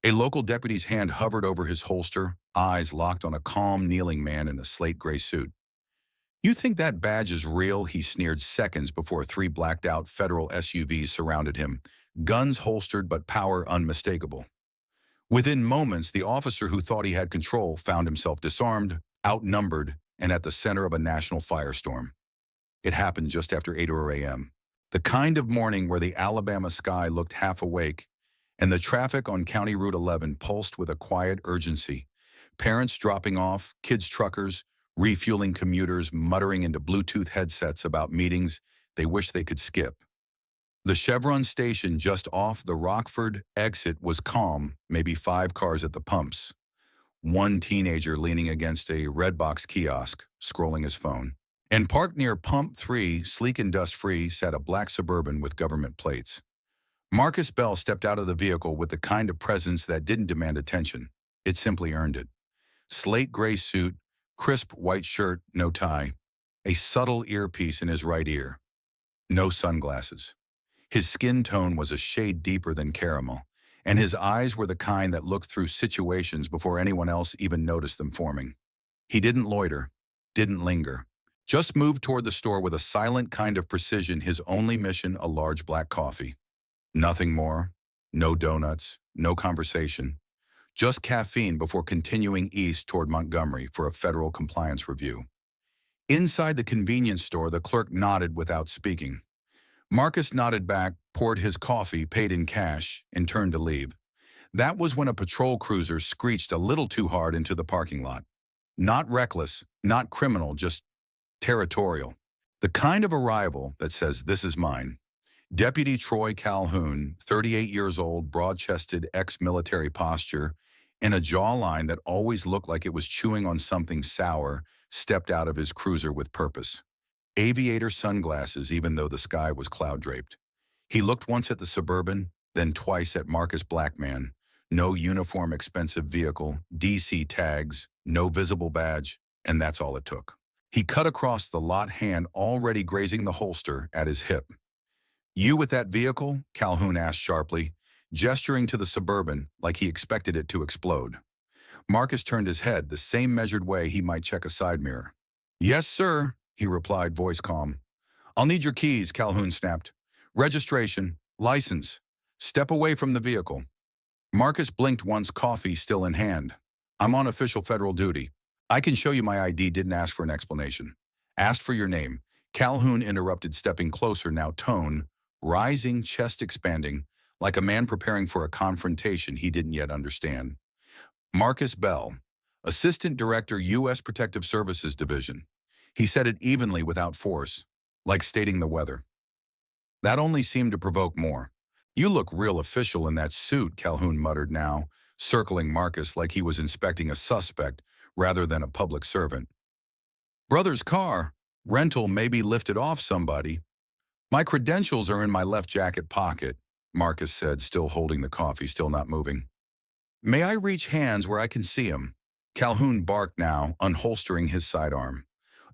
A local deputy's hand hovered over his holster, eyes locked on a calm, kneeling man in a slate gray suit. "You think that badge is real?" he sneered seconds before three blacked-out federal SUVs surrounded him, guns holstered but power unmistakable. Within moments, the officer who thought he had control found himself disarmed, outnumbered, and at the center of a national firestorm. It happened just after 8 a.m. The kind of morning where the Alabama sky looked half awake, and the traffic on County Route 11 pulsed with a quiet urgency. Parents dropping off, kids truckers, refueling commuters muttering into Bluetooth headsets about meetings they wish they could skip. The Chevron station just off the Rockford exit was calm, maybe 5 cars at the pumps. One teenager leaning against a Redbox kiosk, scrolling his phone. And parked near Pump 3, sleek and dust-free, sat a black Suburban with government plates. Marcus Bell stepped out of the vehicle with the kind of presence that didn't demand attention. It simply earned it. Slate gray suit, crisp white shirt, no tie, a subtle earpiece in his right ear. No sunglasses. His skin tone was a shade deeper than caramel, and his eyes were the kind that looked through situations before anyone else even noticed them forming. He didn't loiter, didn't linger. Just moved toward the store with a silent kind of precision, his only mission a large black coffee. Nothing more, no donuts, no conversation. Just caffeine before continuing east toward Montgomery for a federal compliance review. Inside the convenience store, the clerk nodded without speaking. Marcus nodded back, poured his coffee, paid in cash, and turned to leave. That was when a patrol cruiser screeched a little too hard into the parking lot. Not reckless, not criminal, just territorial. The kind of arrival that says, "This is mine." Deputy Troy Calhoun, 38 years old, broad-chested, ex-military posture, and a jawline that always looked like it was chewing on something sour, stepped out of his cruiser with purpose. Aviator sunglasses, even though the sky was cloud-draped. He looked once at the Suburban, then twice at Marcus Blackman. No uniform, expensive vehicle, DC tags, no visible badge, and that's all it took. He cut across the lot, hand already grazing the holster at his hip. "You with that vehicle?" Calhoun asked sharply, gesturing to the Suburban like he expected it to explode. Marcus turned his head the same measured way he might check a side mirror. "Yes, sir," he replied, voice calm. "I'll need your keys," Calhoun snapped. "Registration, license. Step away from the vehicle." Marcus blinked once, coffee still in hand. "I'm on official federal duty. I can show you my ID, didn't ask for an explanation. Asked for your name." Calhoun interrupted, stepping closer, now tone, rising, chest expanding, like a man preparing for a confrontation he didn't yet understand. "Marcus Bell, Assistant Director, U.S. Protective Services Division." He said it evenly without force, like stating the weather. That only seemed to provoke more. "You look real official in that suit," Calhoun muttered, now circling Marcus like he was inspecting a suspect rather than a public servant. "Brother's car. Rental, maybe lifted off somebody." "My credentials are in my left jacket pocket," Marcus said, still holding the coffee, still not moving. "May I reach hands where I can see him?" Calhoun barked now, unholstering his sidearm.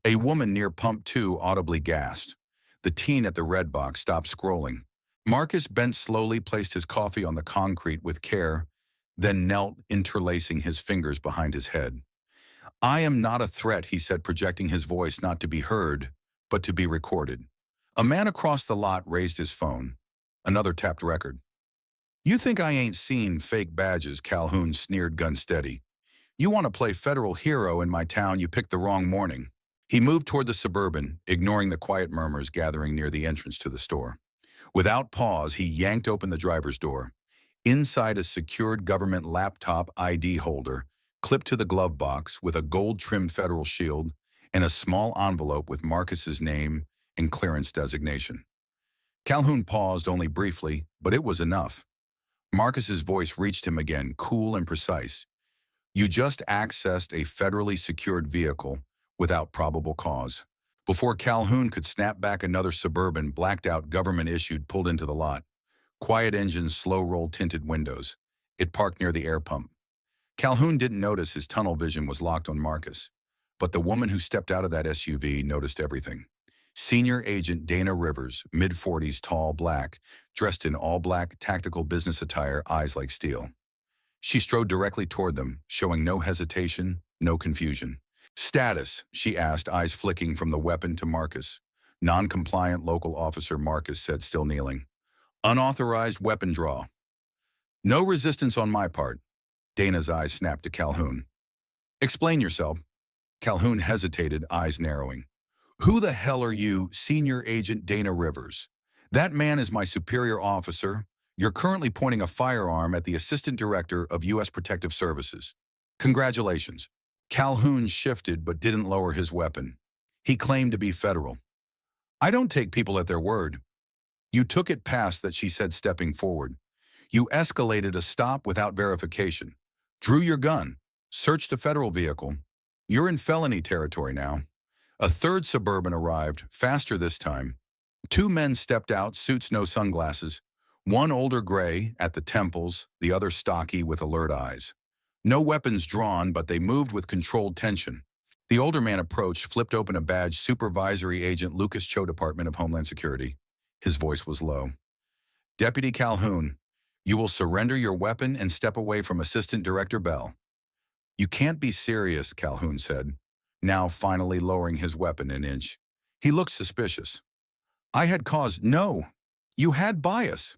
A woman near Pump 2 audibly gasped. The teen at the red box stopped scrolling. Marcus bent slowly, placed his coffee on the concrete with care, then knelt, interlacing his fingers behind his head. "I am not a threat," he said, projecting his voice not to be heard, but to be recorded. A man across the lot raised his phone. Another tapped record. "You think I ain't seen fake badges?" Calhoun sneered, gun steady. "You want to play federal hero in my town, you picked the wrong morning." He moved toward the Suburban, ignoring the quiet murmurs gathering near the entrance to the store. Without pause, he yanked open the driver's door. Inside, a secured government laptop ID holder, clipped to the glove box with a gold-trimmed federal shield, and a small envelope with Marcus's name and clearance designation. Calhoun paused only briefly, but it was enough. Marcus's voice reached him again, cool and precise. "You just accessed a federally secured vehicle without probable cause." Before Calhoun could snap back, another Suburban, blacked-out, government-issued, pulled into the lot. Quiet engines, slow-rolled tinted windows. It parked near the air pump. Calhoun didn't notice his tunnel vision was locked on Marcus, but the woman who stepped out of that SUV noticed everything. Senior Agent Dana Rivers, mid-40s, tall, black, dressed in all-black tactical business attire, eyes like steel. She strode directly toward them, showing no hesitation, no confusion. Status, she asked, eyes flicking from the weapon to Marcus. Non-compliant local officer, Marcus said, still kneeling. Unauthorized weapon draw. No resistance on my part. Dana's eyes snapped to Calhoun. Explain yourself. Calhoun hesitated, eyes narrowing. Who the hell are you, Senior Agent Dana Rivers? That man is my superior officer. You're currently pointing a firearm at the Assistant Director of U.S. Protective Services. Congratulations. Calhoun shifted but didn't lower his weapon. He claimed to be federal. I don't take people at their word. You took it past that, she said, stepping forward. You escalated a stop without verification. Drew your gun. Searched a federal vehicle. You're in felony territory now. A third Suburban arrived, faster this time. Two men stepped out, suits, no sunglasses. One older gray, at the temples, the other stocky with alert eyes. No weapons drawn, but they moved with controlled tension. The older man approached, flipped open a badge, Supervisory Agent Lucas Cho, Department of Homeland Security. His voice was low. Deputy Calhoun, you will surrender your weapon and step away from Assistant Director Bell. You can't be serious, Calhoun said, now finally lowering his weapon an inch. He looked suspicious. I had cause. No, you had bias.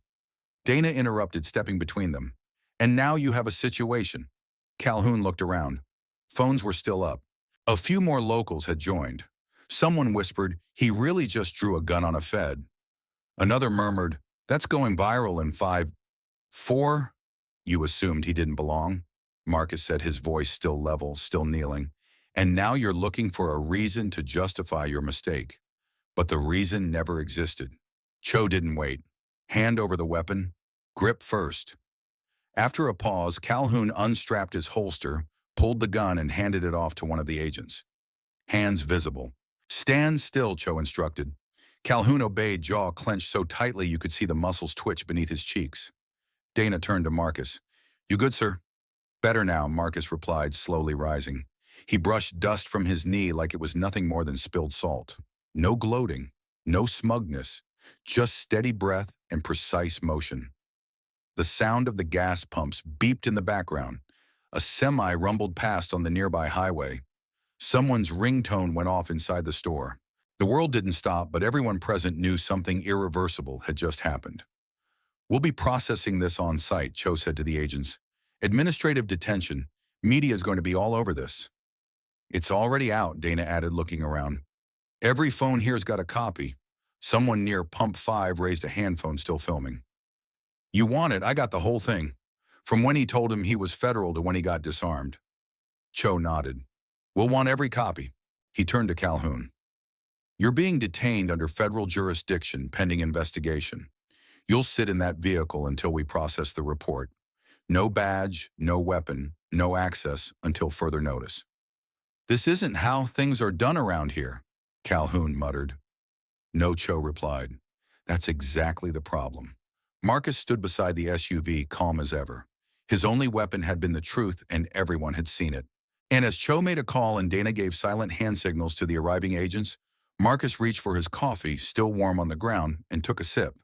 Dana interrupted, stepping between them. And now you have a situation. Calhoun looked around. Phones were still up. A few more locals had joined. Someone whispered, he really just drew a gun on a Fed. Another murmured, that's going viral in 5, 4. You assumed he didn't belong, Marcus said, his voice still level, still kneeling. And now you're looking for a reason to justify your mistake. But the reason never existed. Cho didn't wait. Hand over the weapon. Grip first. After a pause, Calhoun unstrapped his holster, pulled the gun, and handed it off to one of the agents. Hands visible. Stand still, Cho instructed. Calhoun obeyed, jaw clenched so tightly you could see the muscles twitch beneath his cheeks. Dana turned to Marcus. You good, sir? Better now, Marcus replied, slowly rising. He brushed dust from his knee like it was nothing more than spilled salt. No gloating, no smugness, just steady breath and precise motion. The sound of the gas pumps beeped in the background. A semi rumbled past on the nearby highway. Someone's ringtone went off inside the store. The world didn't stop, but everyone present knew something irreversible had just happened. We'll be processing this on site, Cho said to the agents. Administrative detention. Media's going to be all over this. It's already out, Dana added, looking around. Every phone here's got a copy. Someone near Pump 5 raised a hand phone, still filming. You want it? I got the whole thing. From when he told him he was federal to when he got disarmed. Cho nodded. We'll want every copy. He turned to Calhoun. You're being detained under federal jurisdiction pending investigation. You'll sit in that vehicle until we process the report. No badge, no weapon, no access until further notice. This isn't how things are done around here, Calhoun muttered. No, Cho replied. That's exactly the problem. Marcus stood beside the SUV, calm as ever. His only weapon had been the truth, and everyone had seen it. And as Cho made a call and Dana gave silent hand signals to the arriving agents, Marcus reached for his coffee, still warm on the ground, and took a sip.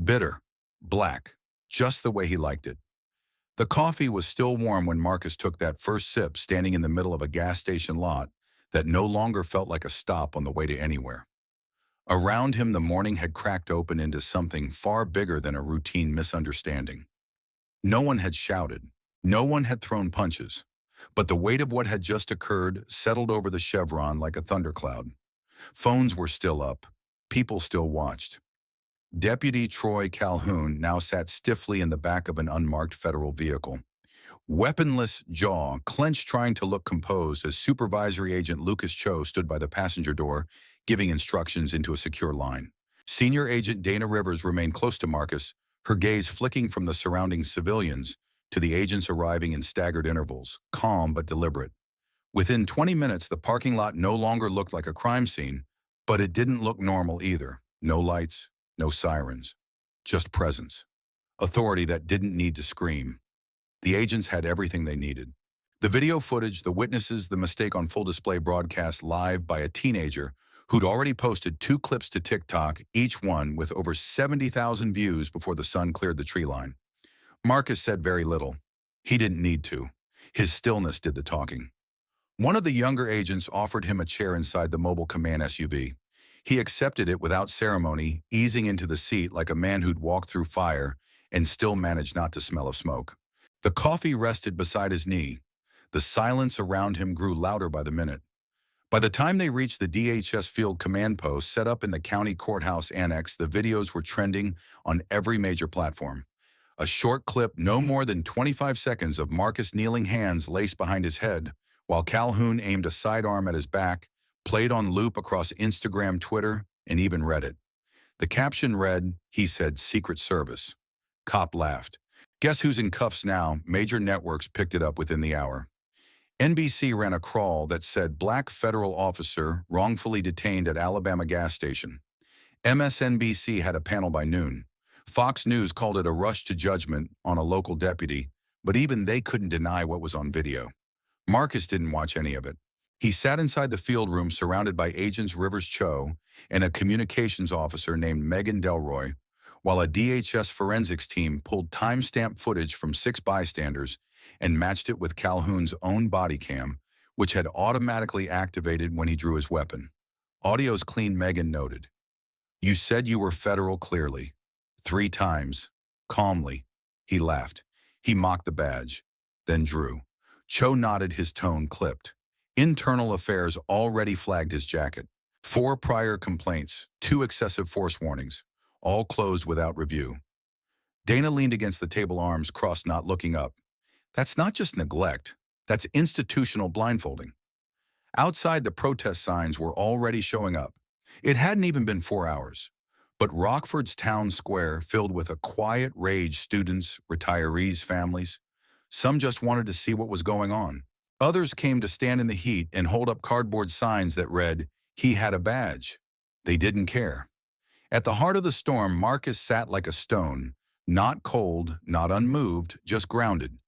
Bitter, black, just the way he liked it. The coffee was still warm when Marcus took that first sip, standing in the middle of a gas station lot that no longer felt like a stop on the way to anywhere. Around him, the morning had cracked open into something far bigger than a routine misunderstanding. No one had shouted. No one had thrown punches. But the weight of what had just occurred settled over the chevron like a thundercloud. Phones were still up. People still watched. Deputy Troy Calhoun now sat stiffly in the back of an unmarked federal vehicle. Weaponless, jaw clenched, trying to look composed as Supervisory Agent Lucas Cho stood by the passenger door, giving instructions into a secure line. Senior Agent Dana Rivers remained close to Marcus, her gaze flicking from the surrounding civilians to the agents arriving in staggered intervals, calm but deliberate. Within 20 minutes, the parking lot no longer looked like a crime scene, but it didn't look normal either. No lights, no sirens, just presence. Authority that didn't need to scream. The agents had everything they needed. The video footage, the witnesses, the mistake on full display broadcast live by a teenager who'd already posted 2 clips to TikTok, each one with over 70,000 views before the sun cleared the tree line. Marcus said very little. He didn't need to. His stillness did the talking. One of the younger agents offered him a chair inside the mobile command SUV. He accepted it without ceremony, easing into the seat like a man who'd walked through fire and still managed not to smell of smoke. The coffee rested beside his knee. The silence around him grew louder by the minute. By the time they reached the DHS field command post set up in the county courthouse annex, the videos were trending on every major platform. A short clip, no more than 25 seconds, of Marcus kneeling, hands laced behind his head, while Calhoun aimed a sidearm at his back, played on loop across Instagram, Twitter, and even Reddit. The caption read, he said, "Secret Service." Cop laughed. Guess who's in cuffs now? Major networks picked it up within the hour. NBC ran a crawl that said black federal officer wrongfully detained at Alabama gas station. MSNBC had a panel by noon. Fox News called it a rush to judgment on a local deputy, but even they couldn't deny what was on video. Marcus didn't watch any of it. He sat inside the field room surrounded by agents Rivers Cho and a communications officer named Megan Delroy, while a DHS forensics team pulled timestamp footage from 6 bystanders and matched it with Calhoun's own body cam, which had automatically activated when he drew his weapon. Audio's clean, Megan noted. "You said you were federal clearly. 3 times. Calmly." He laughed. He mocked the badge, then drew. Cho nodded, his tone clipped. Internal Affairs already flagged his jacket. 4 prior complaints, 2 excessive force warnings, all closed without review. Dana leaned against the table, arms crossed, not looking up. That's not just neglect, that's institutional blindfolding. Outside, the protest signs were already showing up. It hadn't even been 4 hours. But Rockford's town square filled with a quiet rage, students, retirees, families. Some just wanted to see what was going on. Others came to stand in the heat and hold up cardboard signs that read, "He had a badge." They didn't care. At the heart of the storm, Marcus sat like a stone, not cold, not unmoved, just grounded.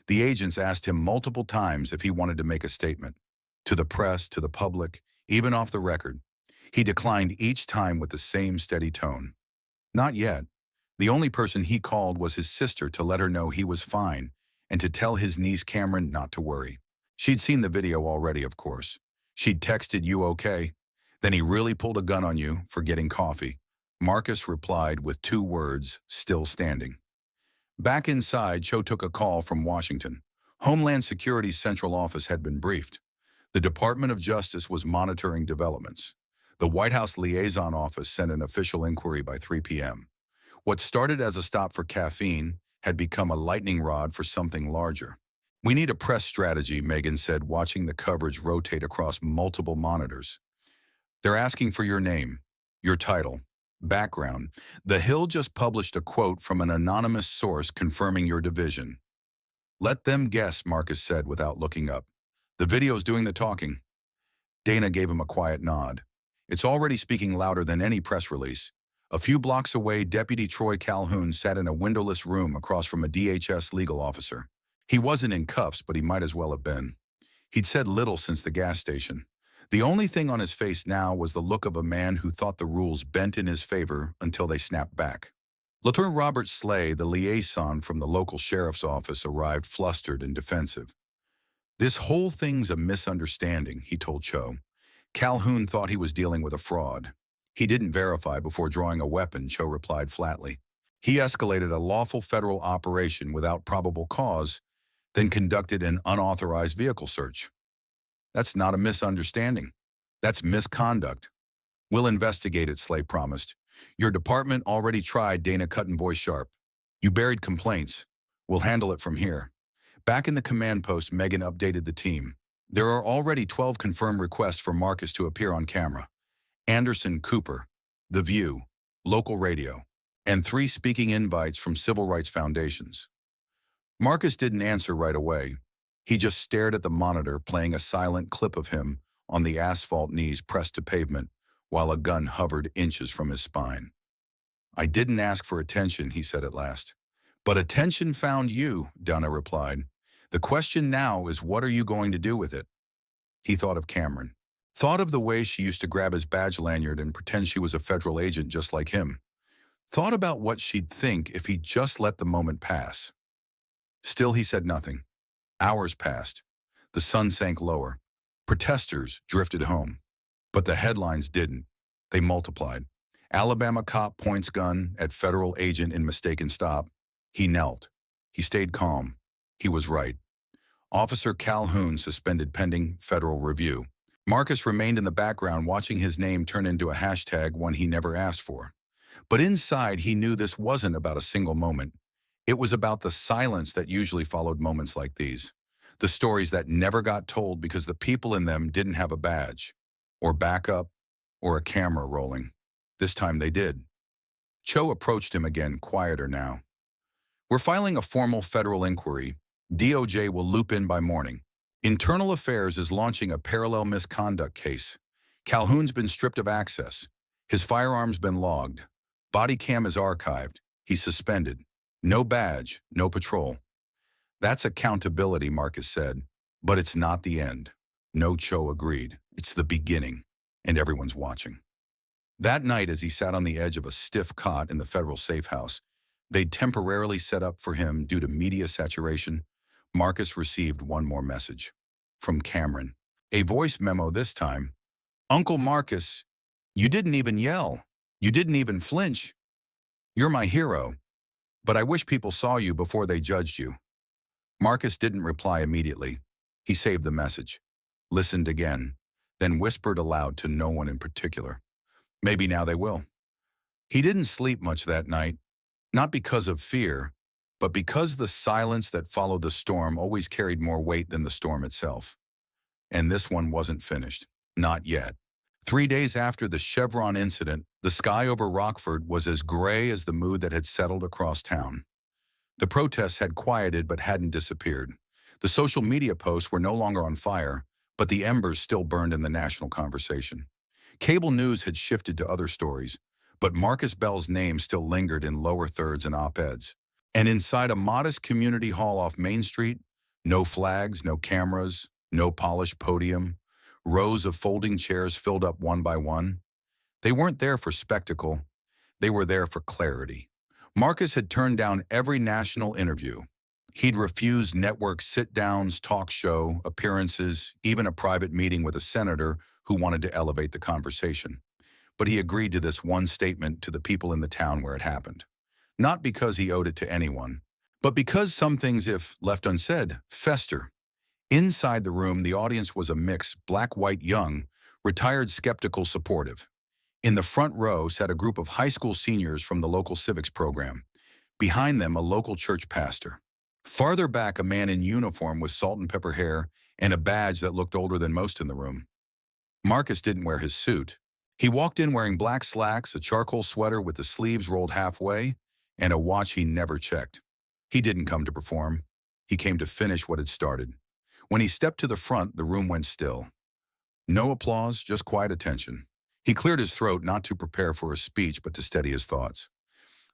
The agents asked him multiple times if he wanted to make a statement. To the press, to the public, even off the record. He declined each time with the same steady tone. Not yet. The only person he called was his sister to let her know he was fine and to tell his niece Cameron not to worry. She'd seen the video already, of course. She'd texted, "You okay?" Then he really pulled a gun on you for getting coffee. Marcus replied with 2 words, still standing. Back inside, Cho took a call from Washington. Homeland Security's central office had been briefed. The Department of Justice was monitoring developments. The White House liaison office sent an official inquiry by 3 p.m. What started as a stop for caffeine had become a lightning rod for something larger. "We need a press strategy," Megan said, watching the coverage rotate across multiple monitors. "They're asking for your name, your title, background. The Hill just published a quote from an anonymous source confirming your division." "Let them guess," Marcus said without looking up. "The video's doing the talking." Dana gave him a quiet nod. "It's already speaking louder than any press release." A few blocks away, Deputy Troy Calhoun sat in a windowless room across from a DHS legal officer. He wasn't in cuffs, but he might as well have been. He'd said little since the gas station. The only thing on his face now was the look of a man who thought the rules bent in his favor until they snapped back. Lieutenant Robert Slay, the liaison from the local sheriff's office, arrived flustered and defensive. "This whole thing's a misunderstanding," he told Cho. Calhoun thought he was dealing with a fraud. "He didn't verify before drawing a weapon," Cho replied flatly. "He escalated a lawful federal operation without probable cause, then conducted an unauthorized vehicle search." "That's not a misunderstanding. That's misconduct." "We'll investigate it," Slay promised. "Your department already tried," Dana cut in, voice sharp. "You buried complaints. We'll handle it from here." Back in the command post, Megan updated the team. "There are already 12 confirmed requests for Marcus to appear on camera. Anderson, Cooper, The View, local radio, and 3 speaking invites from civil rights foundations." Marcus didn't answer right away. He just stared at the monitor, playing a silent clip of him on the asphalt, knees pressed to pavement, while a gun hovered inches from his spine. "I didn't ask for attention," he said at last. "But attention found you," Donna replied. "The question now is, what are you going to do with it?" He thought of Cameron. Thought of the way she used to grab his badge lanyard and pretend she was a federal agent just like him. Thought about what she'd think if he just let the moment pass. Still, he said nothing. Hours passed. The sun sank lower. Protesters drifted home. But the headlines didn't. They multiplied. Alabama cop points gun at federal agent in mistaken stop. He knelt. He stayed calm. He was right. Officer Calhoun suspended pending federal review. Marcus remained in the background watching his name turn into a hashtag, one he never asked for. But inside, he knew this wasn't about a single moment. It was about the silence that usually followed moments like these. The stories that never got told because the people in them didn't have a badge, or backup, or a camera rolling. This time they did. Cho approached him again, quieter now. "We're filing a formal federal inquiry. DOJ will loop in by morning. Internal Affairs is launching a parallel misconduct case. Calhoun's been stripped of access. His firearm's been logged. Body cam is archived. He's suspended. No badge, no patrol." "That's accountability," Marcus said. "But it's not the end." No, Cho agreed. "It's the beginning, and everyone's watching." That night, as he sat on the edge of a stiff cot in the federal safe house they'd temporarily set up for him due to media saturation, Marcus received one more message. From Cameron. A voice memo this time. "Uncle Marcus, you didn't even yell. You didn't even flinch. You're my hero. But I wish people saw you before they judged you." Marcus didn't reply immediately. He saved the message, listened again, then whispered aloud to no one in particular. Maybe now they will. He didn't sleep much that night, not because of fear, but because the silence that followed the storm always carried more weight than the storm itself. And this one wasn't finished. Not yet. 3 days after the Chevron incident, the sky over Rockford was as gray as the mood that had settled across town. The protests had quieted but hadn't disappeared. The social media posts were no longer on fire, but the embers still burned in the national conversation. Cable news had shifted to other stories, but Marcus Bell's name still lingered in lower thirds and op-eds. And inside a modest community hall off Main Street, no flags, no cameras, no polished podium, rows of folding chairs filled up one by one. They weren't there for spectacle. They were there for clarity. Marcus had turned down every national interview. He'd refused network sit-downs, talk show appearances, even a private meeting with a senator who wanted to elevate the conversation. But he agreed to this one statement to the people in the town where it happened. Not because he owed it to anyone, but because some things, if left unsaid, fester. Inside the room, the audience was a mix, black, white, young, retired, skeptical, supportive. In the front row sat a group of high school seniors from the local civics program. Behind them, a local church pastor. Farther back, a man in uniform with salt and pepper hair and a badge that looked older than most in the room. Marcus didn't wear his suit. He walked in wearing black slacks, a charcoal sweater with the sleeves rolled halfway, and a watch he never checked. He didn't come to perform. He came to finish what had started. When he stepped to the front, the room went still. No applause, just quiet attention. He cleared his throat not to prepare for a speech, but to steady his thoughts.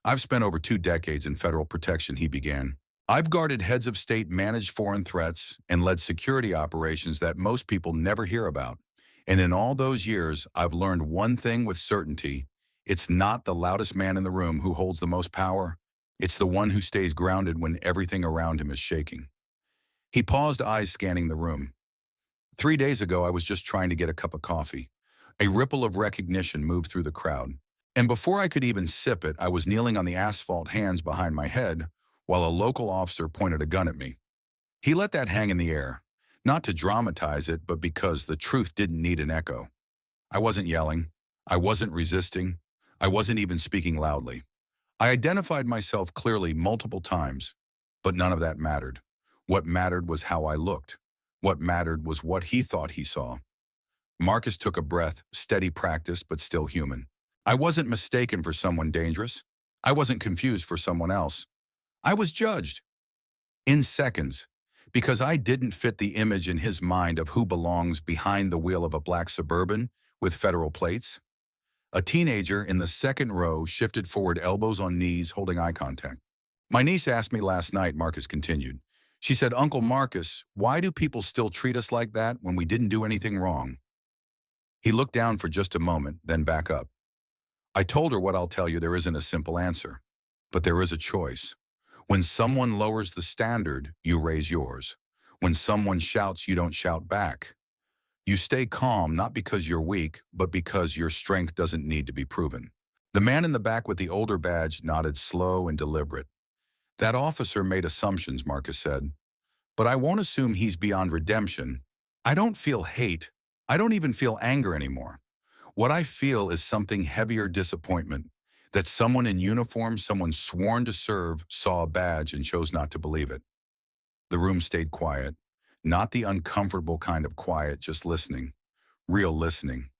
"I've spent over 2 decades in federal protection," he began. "I've guarded heads of state, managed foreign threats, and led security operations that most people never hear about. And in all those years, I've learned one thing with certainty. It's not the loudest man in the room who holds the most power. It's the one who stays grounded when everything around him is shaking." He paused, eyes scanning the room. 3 days ago, I was just trying to get a cup of coffee. A ripple of recognition moved through the crowd. And before I could even sip it, I was kneeling on the asphalt, hands behind my head, while a local officer pointed a gun at me. He let that hang in the air, not to dramatize it, but because the truth didn't need an echo. I wasn't yelling. I wasn't resisting. I wasn't even speaking loudly. I identified myself clearly multiple times, but none of that mattered. What mattered was how I looked. What mattered was what he thought he saw. Marcus took a breath, steady practice, but still human. I wasn't mistaken for someone dangerous. I wasn't confused for someone else. I was judged. In seconds, because I didn't fit the image in his mind of who belongs behind the wheel of a black Suburban with federal plates. A teenager in the second row shifted forward, elbows on knees, holding eye contact. "My niece asked me last night," Marcus continued. She said, "Uncle Marcus, why do people still treat us like that when we didn't do anything wrong?" He looked down for just a moment, then back up. "I told her what I'll tell you, there isn't a simple answer, but there is a choice. When someone lowers the standard, you raise yours. When someone shouts, you don't shout back. You stay calm not because you're weak, but because your strength doesn't need to be proven. The man in the back with the older badge nodded slow and deliberate. That officer made assumptions, Marcus said. But I won't assume he's beyond redemption. I don't feel hate. I don't even feel anger anymore. What I feel is something heavier disappointment. That someone in uniform, someone sworn to serve, saw a badge and chose not to believe it. The room stayed quiet. Not the uncomfortable kind of quiet, just listening. Real listening.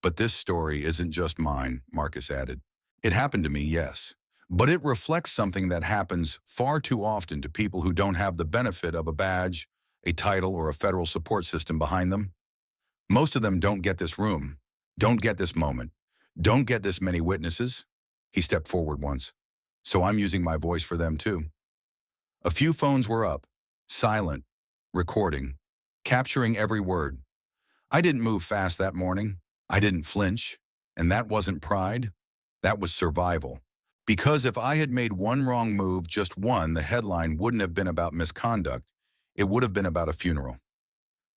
But this story isn't just mine, Marcus added. It happened to me, yes. But it reflects something that happens far too often to people who don't have the benefit of a badge, a title, or a federal support system behind them. Most of them don't get this room, don't get this moment, don't get this many witnesses. He stepped forward once. So I'm using my voice for them too. A few phones were up, silent, recording, capturing every word. I didn't move fast that morning. I didn't flinch. And that wasn't pride. That was survival. Because if I had made one wrong move, just one, the headline wouldn't have been about misconduct. It would have been about a funeral.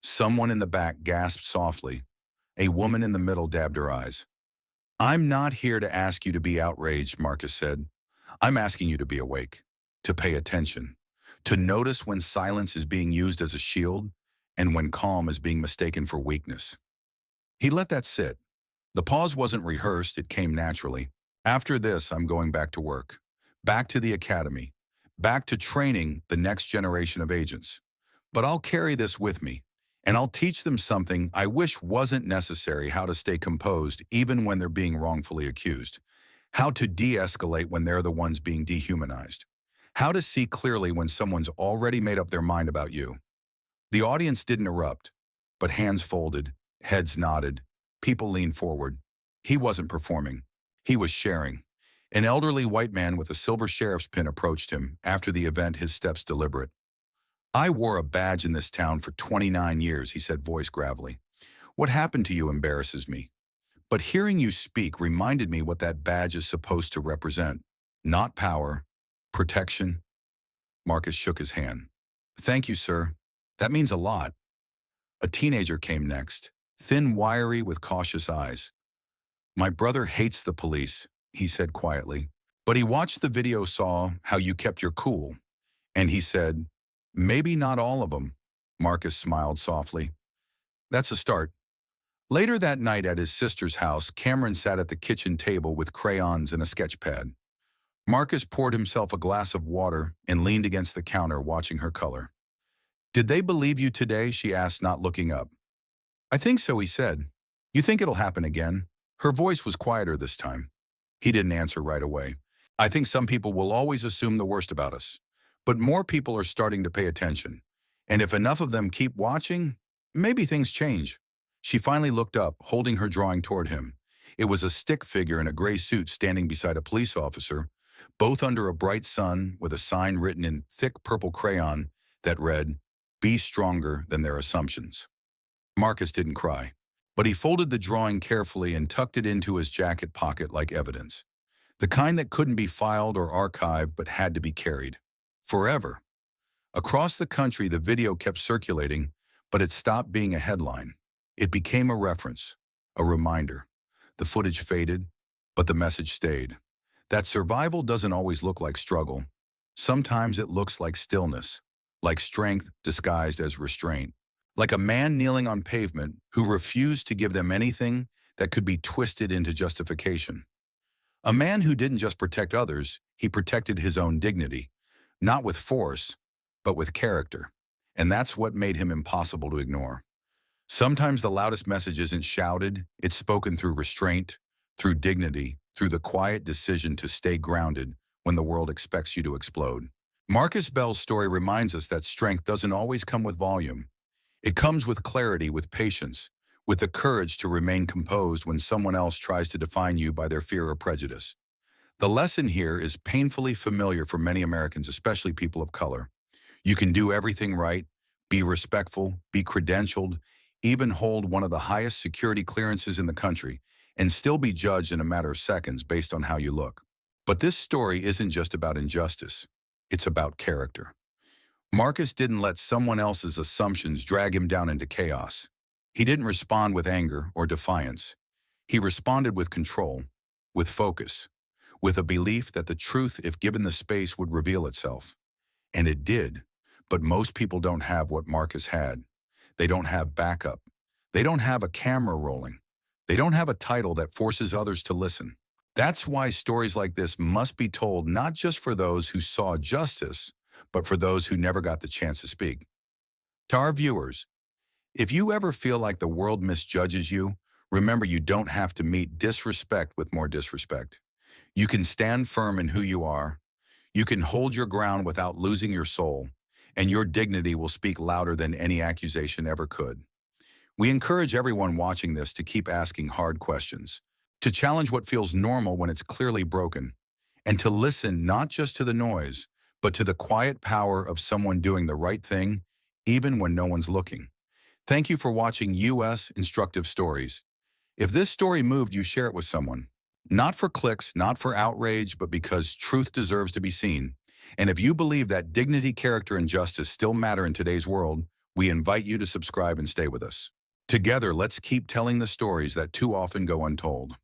Someone in the back gasped softly. A woman in the middle dabbed her eyes. I'm not here to ask you to be outraged, Marcus said. I'm asking you to be awake, to pay attention, to notice when silence is being used as a shield and when calm is being mistaken for weakness. He let that sit. The pause wasn't rehearsed, it came naturally. After this, I'm going back to work, back to the academy, back to training the next generation of agents. But I'll carry this with me, and I'll teach them something I wish wasn't necessary: how to stay composed even when they're being wrongfully accused, how to de-escalate when they're the ones being dehumanized, how to see clearly when someone's already made up their mind about you. The audience didn't erupt, but hands folded, heads nodded, people leaned forward. He wasn't performing. He was sharing. An elderly white man with a silver sheriff's pin approached him, after the event, his steps deliberate. I wore a badge in this town for 29 years, he said, voice gravelly. What happened to you embarrasses me. But hearing you speak reminded me what that badge is supposed to represent. Not power, protection. Marcus shook his hand. Thank you, sir. That means a lot. A teenager came next, thin, wiry, with cautious eyes. My brother hates the police, he said quietly. But he watched the video, saw how you kept your cool. And he said, maybe not all of them. Marcus smiled softly. That's a start. Later that night at his sister's house, Cameron sat at the kitchen table with crayons and a sketch pad. Marcus poured himself a glass of water and leaned against the counter, watching her color. Did they believe you today? She asked, not looking up. I think so, he said. You think it'll happen again? Her voice was quieter this time. He didn't answer right away. I think some people will always assume the worst about us, but more people are starting to pay attention. And if enough of them keep watching, maybe things change. She finally looked up, holding her drawing toward him. It was a stick figure in a gray suit standing beside a police officer, both under a bright sun, with a sign written in thick purple crayon that read, "Be stronger than their assumptions." Marcus didn't cry, but he folded the drawing carefully and tucked it into his jacket pocket like evidence. The kind that couldn't be filed or archived but had to be carried. Forever. Across the country, the video kept circulating, but it stopped being a headline. It became a reference, a reminder. The footage faded, but the message stayed. That survival doesn't always look like struggle. Sometimes it looks like stillness, like strength disguised as restraint. Like a man kneeling on pavement who refused to give them anything that could be twisted into justification. A man who didn't just protect others, he protected his own dignity, not with force, but with character. And that's what made him impossible to ignore. Sometimes the loudest message isn't shouted, it's spoken through restraint, through dignity, through the quiet decision to stay grounded when the world expects you to explode. Marcus Bell's story reminds us that strength doesn't always come with volume. It comes with clarity, with patience, with the courage to remain composed when someone else tries to define you by their fear or prejudice. The lesson here is painfully familiar for many Americans, especially people of color. You can do everything right, be respectful, be credentialed, even hold one of the highest security clearances in the country, and still be judged in a matter of seconds based on how you look. But this story isn't just about injustice. It's about character. Marcus didn't let someone else's assumptions drag him down into chaos. He didn't respond with anger or defiance. He responded with control, with focus, with a belief that the truth, if given the space, would reveal itself. And it did. But most people don't have what Marcus had. They don't have backup. They don't have a camera rolling. They don't have a title that forces others to listen. That's why stories like this must be told not just for those who saw justice, but for those who never got the chance to speak. To our viewers, if you ever feel like the world misjudges you, remember you don't have to meet disrespect with more disrespect. You can stand firm in who you are. You can hold your ground without losing your soul, and your dignity will speak louder than any accusation ever could. We encourage everyone watching this to keep asking hard questions, to challenge what feels normal when it's clearly broken, and to listen not just to the noise, but to the quiet power of someone doing the right thing, even when no one's looking. Thank you for watching US Instructive Stories. If this story moved you, share it with someone. Not for clicks, not for outrage, but because truth deserves to be seen. And if you believe that dignity, character, and justice still matter in today's world, we invite you to subscribe and stay with us. Together, let's keep telling the stories that too often go untold.